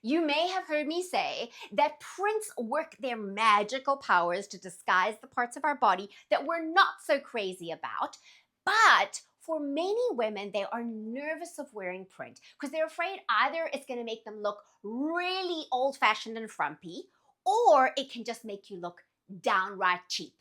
You may have heard me say that prints work their magical powers to disguise the parts of our body that we're not so crazy about. But for many women, they are nervous of wearing print because they're afraid either it's going to make them look really old-fashioned and frumpy, or it can just make you look downright cheap.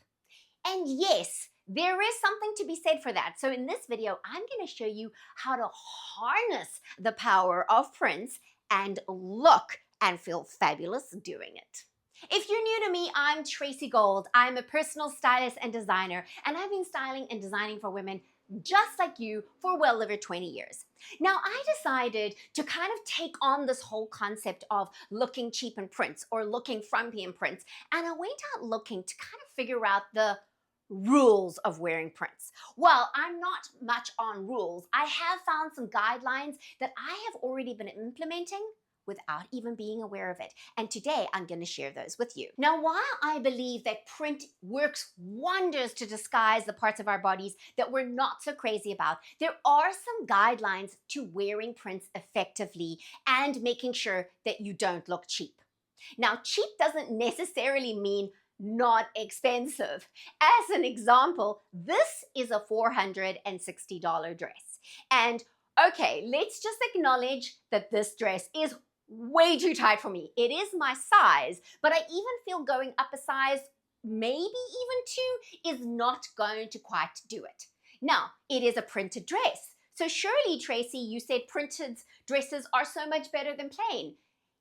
And yes, there is something to be said for that. So in this video, I'm going to show you how to harness the power of prints and look and feel fabulous doing it. If you're new to me, I'm Tracy Gold. I'm a personal stylist and designer, and I've been styling and designing for women just like you for well over 20 years. Now, I decided to kind of take on this whole concept of looking cheap in prints or looking frumpy in prints, and I went out looking to kind of figure out the rules of wearing prints. Well, I'm not much on rules. I have found some guidelines that I have already been implementing without even being aware of it. And today I'm going to share those with you. Now, while I believe that print works wonders to disguise the parts of our bodies that we're not so crazy about, there are some guidelines to wearing prints effectively and making sure that you don't look cheap. Now, cheap doesn't necessarily mean not expensive. As an example, this is a $460 dress. And okay, let's just acknowledge that this dress is way too tight for me. It is my size, but I even feel going up a size, maybe even 2, is not going to quite do it. Now, it is a printed dress. So surely, Tracy, you said printed dresses are so much better than plain.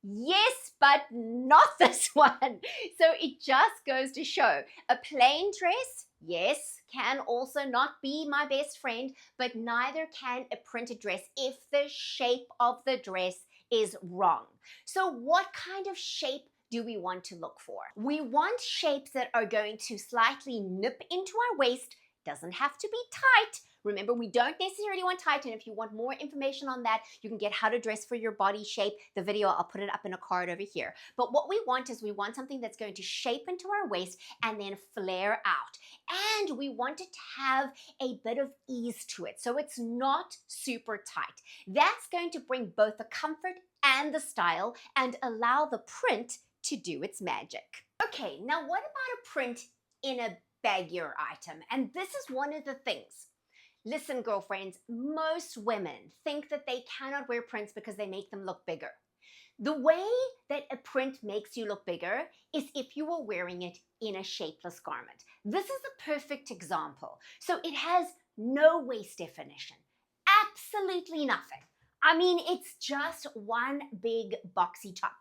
Yes, but not this one. So it just goes to show a plain dress, yes, can also not be my best friend, but neither can a printed dress if the shape of the dress is wrong. So what kind of shape do we want to look for? We want shapes that are going to slightly nip into our waist. Doesn't have to be tight. Remember, we don't necessarily want tight, and if you want more information on that, you can get how to dress for your body shape. The video, I'll put it up in a card over here. But what we want is we want something that's going to shape into our waist and then flare out. And we want it to have a bit of ease to it, so it's not super tight. That's going to bring both the comfort and the style and allow the print to do its magic. Okay, now what about a print in a baggier item? And this is one of the things. Listen, girlfriends, most women think that they cannot wear prints because they make them look bigger. The way that a print makes you look bigger is if you are wearing it in a shapeless garment. This is a perfect example. So it has no waist definition, absolutely nothing. I mean, it's just one big boxy top.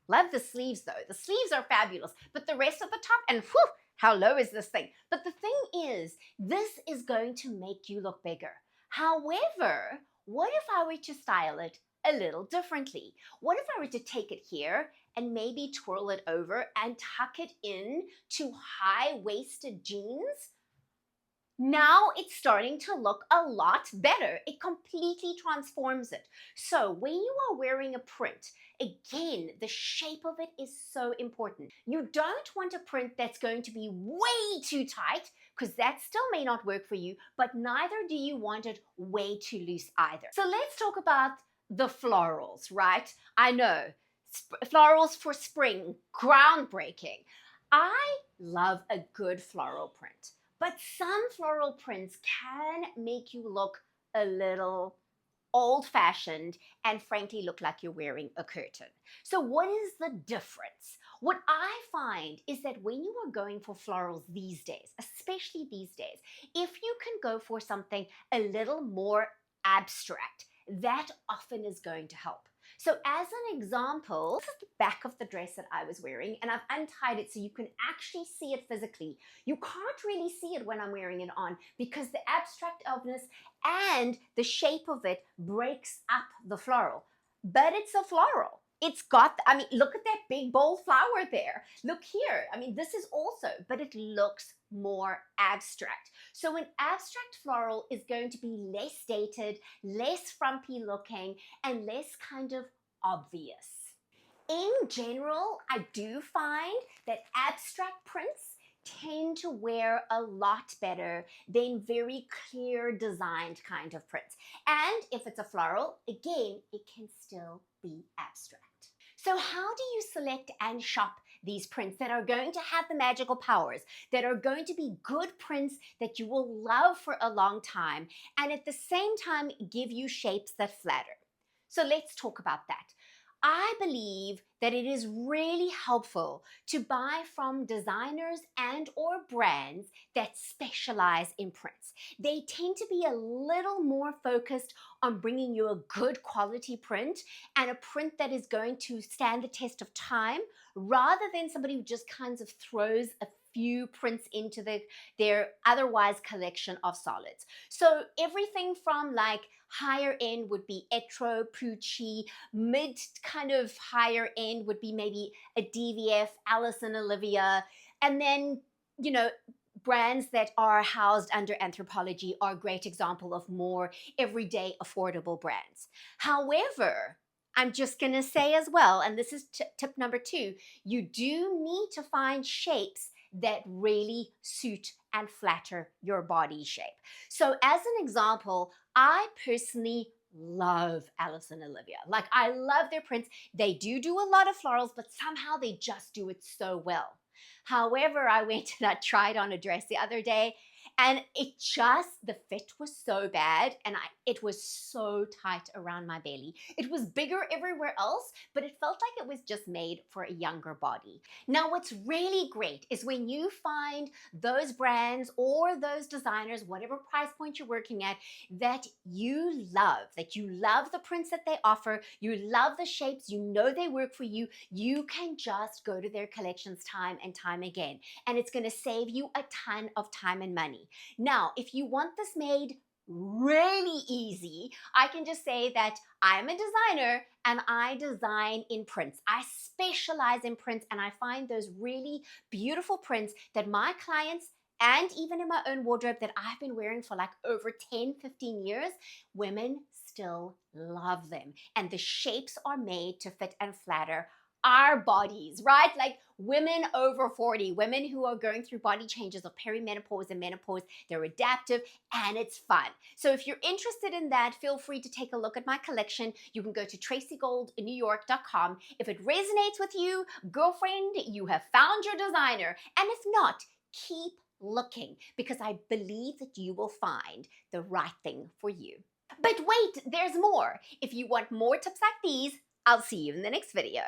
Love the sleeves though. The sleeves are fabulous, but the rest of the top, and whew, how low is this thing? But the thing is, this is going to make you look bigger. However, what if I were to style it a little differently? What if I were to take it here and maybe twirl it over and tuck it in to high-waisted jeans? Now it's starting to look a lot better. It completely transforms it. So when you are wearing a print, again, the shape of it is so important. You don't want a print that's going to be way too tight, because that still may not work for you, but neither do you want it way too loose either. So let's talk about the florals, right? I know, florals for spring, groundbreaking. I love a good floral print. But some floral prints can make you look a little old-fashioned and frankly look like you're wearing a curtain. So what is the difference? What I find is that when you are going for florals these days, especially these days, if you can go for something a little more abstract, that often is going to help. So as an example, this is the back of the dress that I was wearing, and I've untied it so you can actually see it physically. You can't really see it when I'm wearing it on because the abstractiveness and the shape of it breaks up the floral. But it's a floral. It's got, I mean, look at that big bold flower there. Look here. I mean, this is also, but it looks more abstract. So an abstract floral is going to be less dated, less frumpy looking, and less kind of obvious. In general, I do find that abstract prints tend to wear a lot better than very clear designed kind of prints. And if it's a floral, again, it can still be abstract. So how do you select and shop these prints that are going to have the magical powers, that are going to be good prints that you will love for a long time, and at the same time give you shapes that flatter? So let's talk about that. I believe that it is really helpful to buy from designers and or brands that specialize in prints. They tend to be a little more focused on bringing you a good quality print and a print that is going to stand the test of time, rather than somebody who just kind of throws a few prints into their otherwise collection of solids. So everything from like higher end would be Etro, Pucci, mid kind of higher end would be maybe a DVF, Alice and Olivia, and then, you know, brands that are housed under Anthropology are a great example of more everyday affordable brands. However, I'm just going to say as well, and this is tip number 2, you do need to find shapes that really suit and flatter your body shape. So as an example, I personally love Alice and Olivia. Like, I love their prints. They do a lot of florals, but somehow they just do it so well. However, I went and I tried on a dress the other day, and the fit was so bad, and it was so tight around my belly. It was bigger everywhere else, but it felt like it was just made for a younger body. Now, what's really great is when you find those brands or those designers, whatever price point you're working at, that you love the prints that they offer, you love the shapes, you know they work for you, you can just go to their collections time and time again, and it's going to save you a ton of time and money. Now, if you want this made really easy, I can just say that I'm a designer and I design in prints. I specialize in prints, and I find those really beautiful prints that my clients, and even in my own wardrobe that I've been wearing for like over 10, 15 years, women still love them. And the shapes are made to fit and flatter our bodies, right? Like women over 40, women who are going through body changes of perimenopause and menopause, they're adaptive and it's fun. So if you're interested in that, feel free to take a look at my collection. You can go to tracygoldnewyork.com. If it resonates with you, girlfriend, you have found your designer. And if not, keep looking, because I believe that you will find the right thing for you. But wait, there's more. If you want more tips like these, I'll see you in the next video.